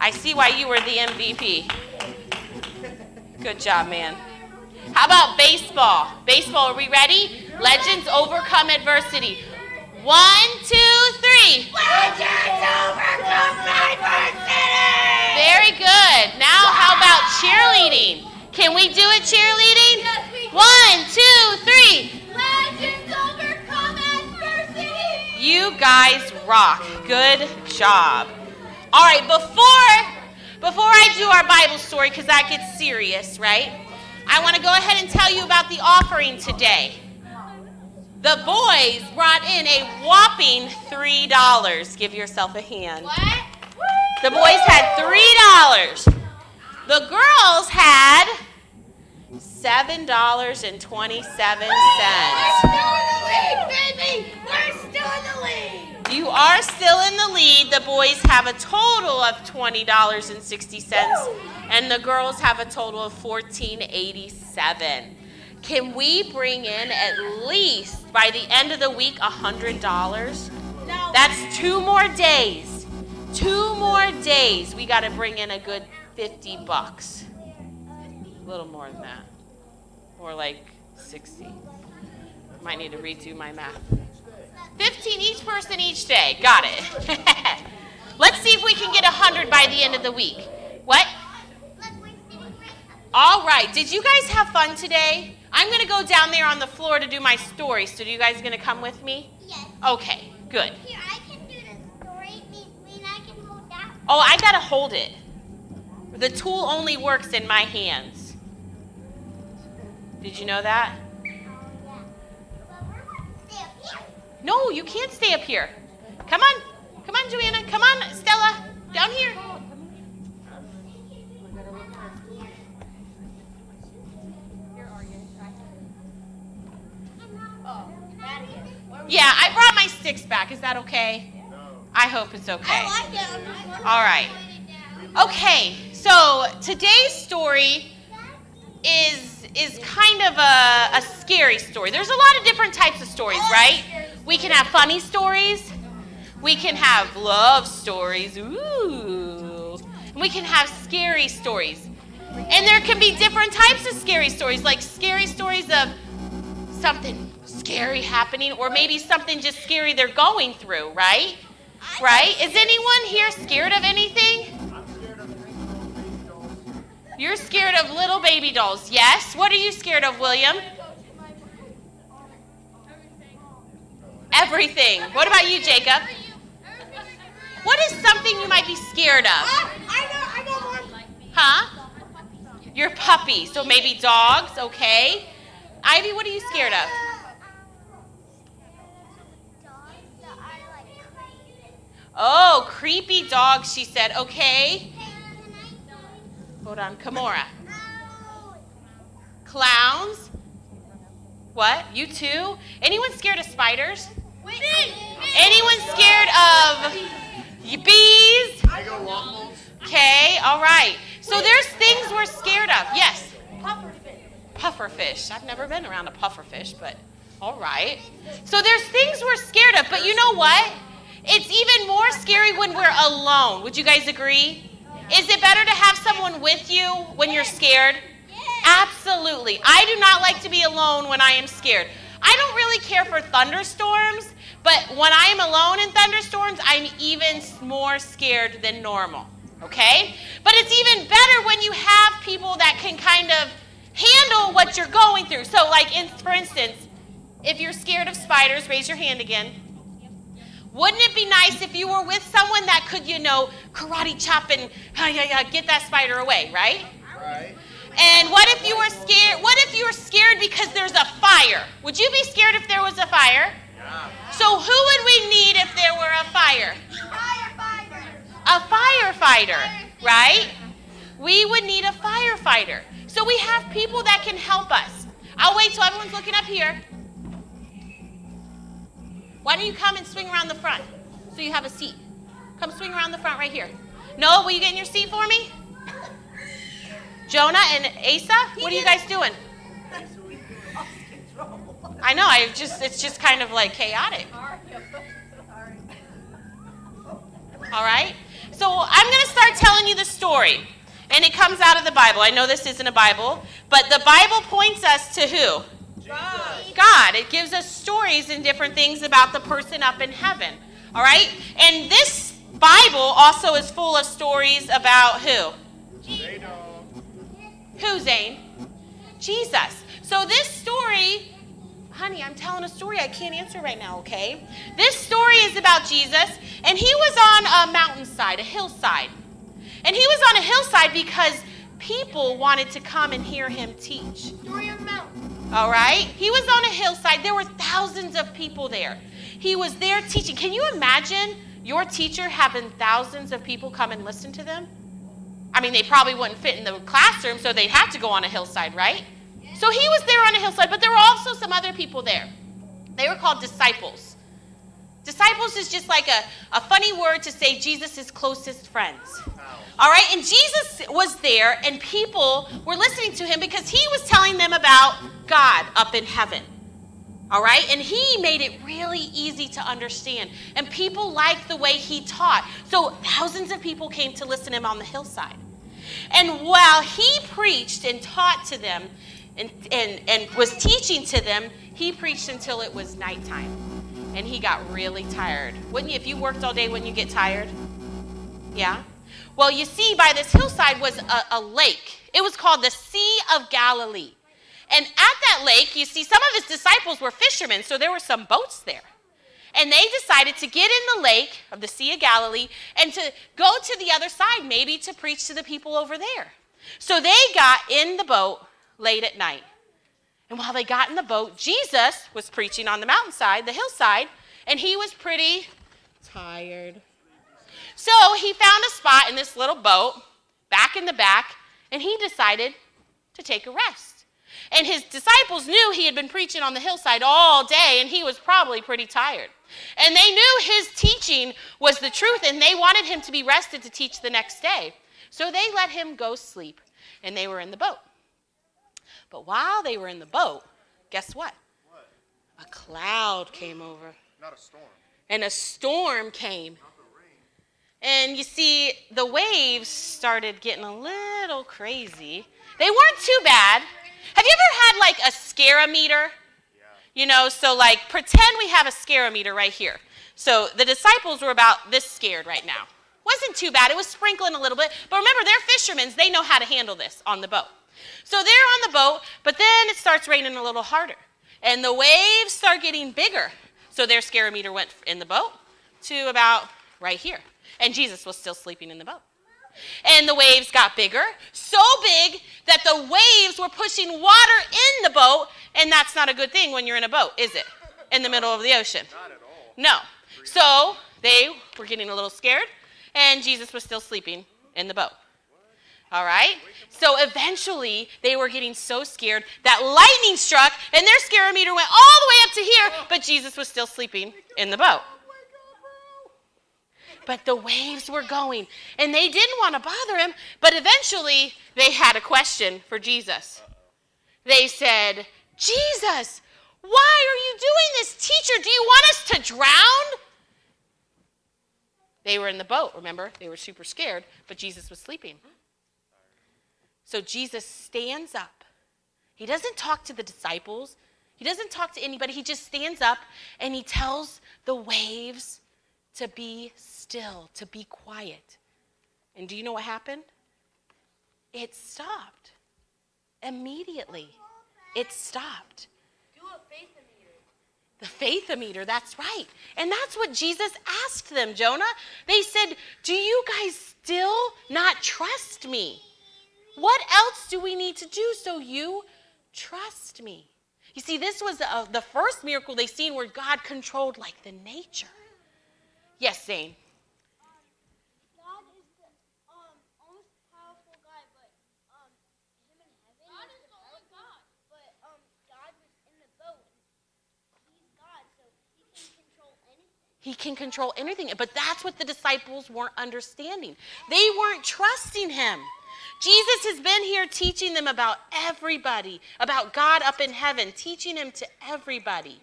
I see why you were the MVP. Good job, man. How about baseball? Baseball, are we ready? Legends overcome adversity. 1, 2, 3. Legends overcome adversity! Very good. Now, how about cheerleading? Can we do it, cheerleading? Yes, we can. 1, 2, 3. Legends overcome adversity! You guys rock. Good job. All right, before I do our Bible story, because that gets serious, right? I want to go ahead and tell you about the offering today. The boys brought in a whopping $3. Give yourself a hand. What? The boys had $3. The girls had $7.27. We're still in the lead, baby! We're still in the lead! You are still in the lead. The boys have a total of $20.60, and the girls have a total of $14.87. Can we bring in at least, by the end of the week, $100? No. That's 2 more days. 2 more days. We got to bring in a good $50. A little more than that. More like 60. Might need to redo my math. 15 each person each day. Got it. Let's see if we can get 100 by the end of the week. What? All right. Did you guys have fun today? I'm going to go down there on the floor to do my story. So, do you guys going to come with me? Yes. Okay, good. Here, I can do the story. Mean I can hold that. Oh, I got to hold it. The tool only works in my hands. Did you know that? Oh, yeah. But we're going to stay up here. No, you can't stay up here. Come on. Come on, Joanna. Come on, Stella. Down here. Yeah, I brought my sticks back. Is that okay? I hope it's okay. I like it. I'm just wondering All right. if I put it down. Okay, so today's story is kind of a scary story. There's a lot of different types of stories, right? We can have funny stories. We can have love stories. Ooh. And we can have scary stories. And there can be different types of scary stories, like scary stories of something scary happening, or maybe something just scary they're going through, right? Right? Is anyone here scared of anything? You're scared of little baby dolls. Yes. What are you scared of, William? Everything. What about you, Jacob? What is something you might be scared of? I know one. Huh? Your puppy. So maybe dogs, okay. Ivy, what are you scared of? Oh, creepy dogs, she said. Okay. Hold on. Kimora. Clowns? What? You too? Anyone scared of spiders? Anyone scared of bees? I go waffles. Okay, all right. So there's things we're scared of. Yes? Pufferfish. Pufferfish. I've never been around a pufferfish, but all right. So there's things we're scared of, but you know what? It's even more scary when we're alone. Would you guys agree? Is it better to have someone with you when you're scared? Absolutely. I do not like to be alone when I am scared. I don't really care for thunderstorms, but when I am alone in thunderstorms, I'm even more scared than normal, okay? But it's even better when you have people that can kind of handle what you're going through. So like, for instance, if you're scared of spiders, raise your hand again. Wouldn't it be nice if you were with someone that could, karate chop and get that spider away, right? Right. And what if you were scared? What if you were scared because there's a fire? Would you be scared if there was a fire? Yeah. So who would we need if there were a fire? Firefighter. A firefighter, right? We would need a firefighter. So we have people that can help us. I'll wait till everyone's looking up here. Why don't you come and swing around the front so you have a seat? Come swing around the front right here. Noah, will you get in your seat for me? Jonah and Asa, what are you guys doing? I know, it's just kind of like chaotic. All right? So I'm going to start telling you the story. And it comes out of the Bible. I know this isn't a Bible, but the Bible points us to who? God. It gives us stories and different things about the person up in heaven. All right? And this Bible also is full of stories about who? Who, Zane? Jesus. So this story, honey, I'm telling a story I can't answer right now, okay? This story is about Jesus, and he was on a mountainside, a hillside. And he was on a hillside because people wanted to come and hear him teach. Story of the mountain. All right? He was on a hillside. There were thousands of people there. He was there teaching. Can you imagine your teacher having thousands of people come and listen to them? I mean, they probably wouldn't fit in the classroom, so they'd have to go on a hillside, right? So he was there on a hillside, but there were also some other people there. They were called disciples. Disciples is just like a funny word to say Jesus' closest friends. All right, and Jesus was there, and people were listening to him because he was telling them about God up in heaven. All right, and he made it really easy to understand, and people liked the way he taught. So thousands of people came to listen to him on the hillside. And while he preached and taught to them and was teaching to them, he preached until it was nighttime. And he got really tired. Wouldn't you? If you worked all day, wouldn't you get tired? Yeah? Well, you see, by this hillside was a lake. It was called the Sea of Galilee. And at that lake, you see, some of his disciples were fishermen, so there were some boats there. And they decided to get in the lake of the Sea of Galilee and to go to the other side, maybe to preach to the people over there. So they got in the boat late at night. And while they got in the boat, Jesus was preaching on the mountainside, the hillside, and he was pretty tired. So he found a spot in this little boat, back in the back, and he decided to take a rest. And his disciples knew he had been preaching on the hillside all day, and he was probably pretty tired. And they knew his teaching was the truth, and they wanted him to be rested to teach the next day. So they let him go sleep, and they were in the boat. But while they were in the boat, guess what? A cloud came over. Not a storm. And a storm came. Not the rain. And you see, the waves started getting a little crazy. They weren't too bad. Have you ever had like a scare-o-meter? Yeah. You know, so like pretend we have a scare-o-meter right here. So the disciples were about this scared right now. Wasn't too bad. It was sprinkling a little bit. But remember, they're fishermen. They know how to handle this on the boat. So they're on the boat, but then it starts raining a little harder. And the waves start getting bigger. So their scare-o-meter went in the boat to about right here. And Jesus was still sleeping in the boat. And the waves got bigger, so big that the waves were pushing water in the boat, and that's not a good thing when you're in a boat, is it? In the middle of the ocean. Not at all. No. So they were getting a little scared, and Jesus was still sleeping in the boat. All right? So eventually, they were getting so scared that lightning struck, and their scare-o-meter went all the way up to here, but Jesus was still sleeping in the boat. But the waves were going, and they didn't want to bother him, but eventually they had a question for Jesus. They said, Jesus, why are you doing this? Teacher, do you want us to drown? They were in the boat, remember? They were super scared, but Jesus was sleeping. So Jesus stands up. He doesn't talk to the disciples. He doesn't talk to anybody. He just stands up, and he tells the waves to be still, to be quiet. And do you know what happened? It stopped. Immediately. It stopped. Do a faith-o-meter. The faith-o-meter, that's right. And that's what Jesus asked them, Jonah. They said, do you guys still not trust me? What else do we need to do so you trust me? You see, this was the first miracle they seen where God controlled like the nature. Yes, Zane. God is the most powerful guy, but him in heaven. God is the only God. But God was in the boat. He's God, so he can control anything. He can control anything. But that's what the disciples weren't understanding. They weren't trusting him. Jesus has been here teaching them about everybody, about God up in heaven, teaching him to everybody.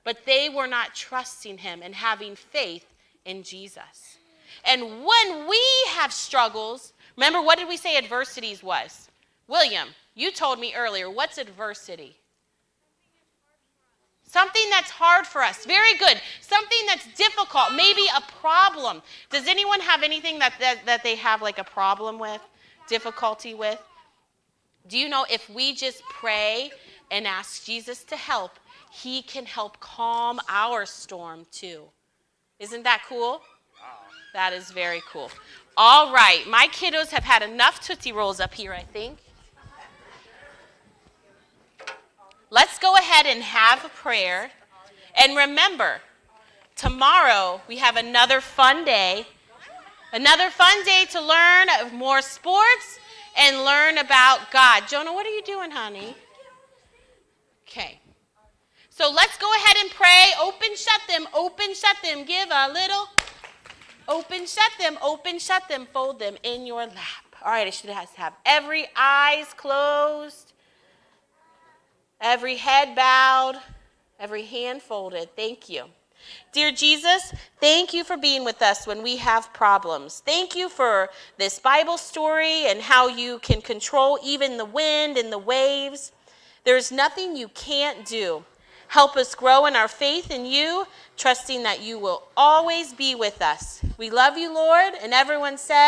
But they were not trusting him and having faith in Jesus. And when we have struggles, remember, what did we say adversities was? William, you told me earlier, what's adversity? Something that's hard for us. Very good. Something that's difficult. Maybe a problem. Does anyone have anything that they have like a problem with, difficulty with? Do you know if we just pray and ask Jesus to help, he can help calm our storm too. Isn't that cool? That is very cool. All right. My kiddos have had enough Tootsie Rolls up here, I think. Let's go ahead and have a prayer. And remember, tomorrow we have another fun day. Another fun day to learn more sports and learn about God. Jonah, what are you doing, honey? Okay. So let's go ahead and pray. Open, shut them. Open, shut them. Give a little. Open, shut them, fold them in your lap. All right, I should have every eyes closed. Every head bowed, every hand folded. Thank you. Dear Jesus, thank you for being with us when we have problems. Thank you for this Bible story and how you can control even the wind and the waves. There's nothing you can't do. Help us grow in our faith in you, trusting that you will always be with us. We love you, Lord, and everyone said,